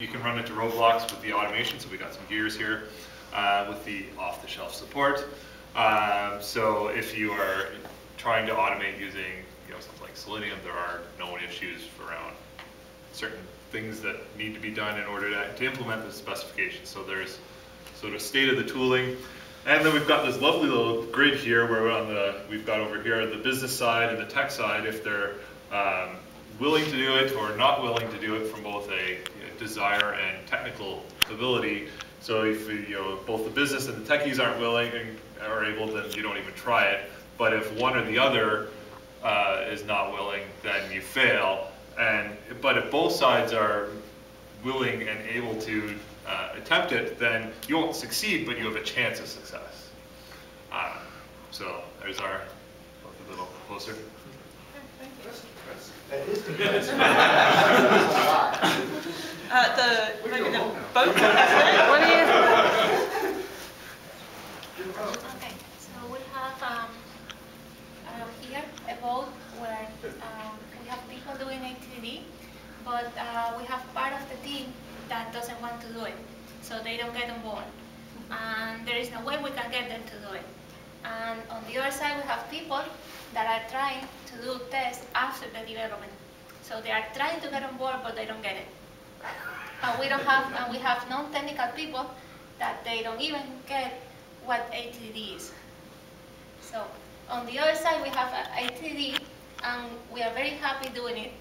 You can run into roadblocks with the automation, so we got some gears here with the off-the-shelf support. So if you are trying to automate using something like Selenium, there are known issues around certain things that need to be done in order to implement the specification. So there's sort of state of the tooling. And then we've got this lovely little grid here where we've got over here the business side and the tech side, if they're willing to do it or not willing to do it from both a desire and technical ability. So if both the business and the techies aren't willing and are able, then you don't even try it. But if one or the other is not willing, then you fail. But if both sides are willing and able to attempt it, then you won't succeed, but you have a chance of success. So there's our, a little closer. Maybe the boat. What do you? Okay, so we have here a boat where we have people doing ATD, but we have part of the team that doesn't want to do it, so they don't get on board, and there is no way we can get them to do it. And on the other side, we have people that are trying to do tests after the development. So they are trying to get on board, but they don't get it. And we have non-technical people that they don't even get what ATD is. So on the other side, we have ATD, and we are very happy doing it.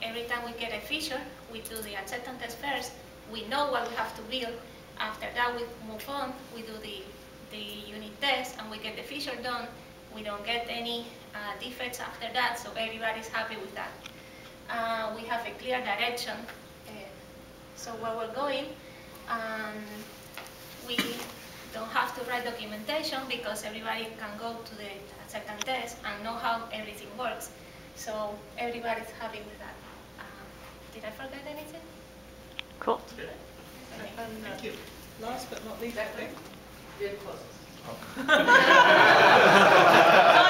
Every time we get a feature, we do the acceptance test first. We know what we have to build. After that, we move on. We do the unit test, and we get the feature done. We don't get any defects after that, so everybody's happy with that. We have a clear direction, so where we're going, we don't have to write documentation because everybody can go to the acceptance test and know how everything works. So everybody's happy with that. Did I forget anything? Cool. Thank you. Last but not least, I think. You're closest.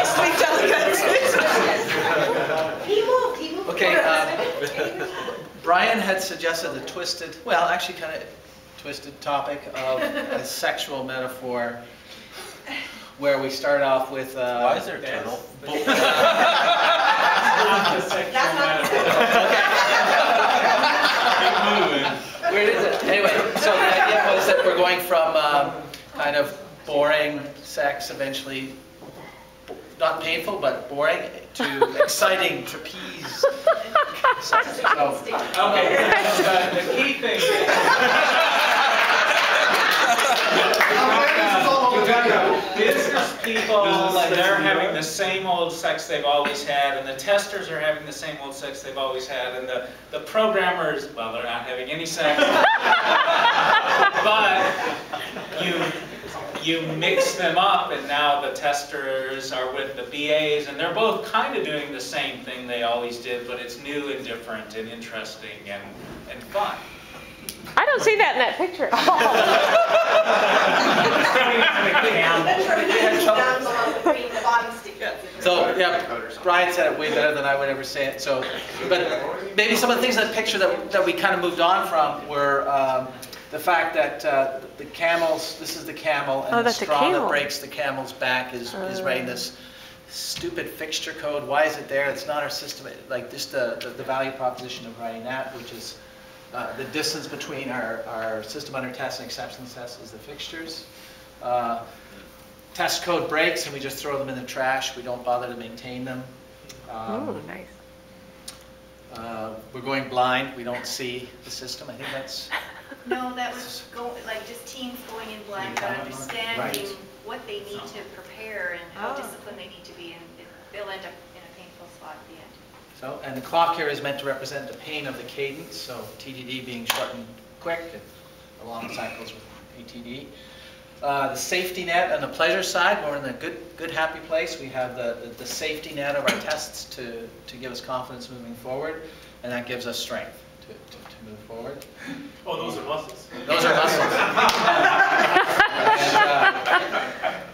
Nicely delegated. He moved. Okay, Brian had suggested the twisted, well, actually kind of twisted topic of a sexual metaphor, where we start off with. Why is there a turtle? Where is it? Anyway, so the idea was that we're going from kind of boring sex, eventually not painful but boring, to exciting trapeze sex. Okay, the key thing is business people, they're having the same old sex they've always had, and the testers are having the same old sex they've always had, and the programmers, well, they're not having any sex. But you mix them up, and now the testers are with the BAs, and they're both kind of doing the same thing they always did, but it's new and different and interesting and fun. I don't see that in that picture. So yeah, Brian said it way better than I would ever say it. So, but maybe some of the things in that picture that we kind of moved on from were the fact that the camels. This is the camel, and the straw that breaks the camel's back is writing this stupid fixture code. Why is it there? It's not our system. Like just the value proposition of writing that, which is the distance between our system under test and acceptance test is the fixtures. Test code breaks and we just throw them in the trash. We don't bother to maintain them. Oh, nice. We're going blind. We don't see the system. I think that's... No, that was like just teams going in blind, not understanding what they need to prepare and how disciplined they need to be, and they'll end up in a painful spot at the end. So, and the clock here is meant to represent the pain of the cadence, so TDD being short and quick, and the long cycles with ATD. The safety net on the pleasure side, we're in a good happy place. We have the safety net of our tests to give us confidence moving forward, and that gives us strength to move forward. Oh, those are muscles. Those are muscles.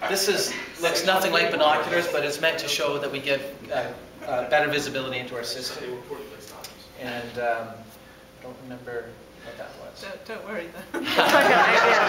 And, this looks nothing like binoculars, but it's meant to show that we give better visibility into our system. And I don't remember what that was. Don't worry then. It's like an idea.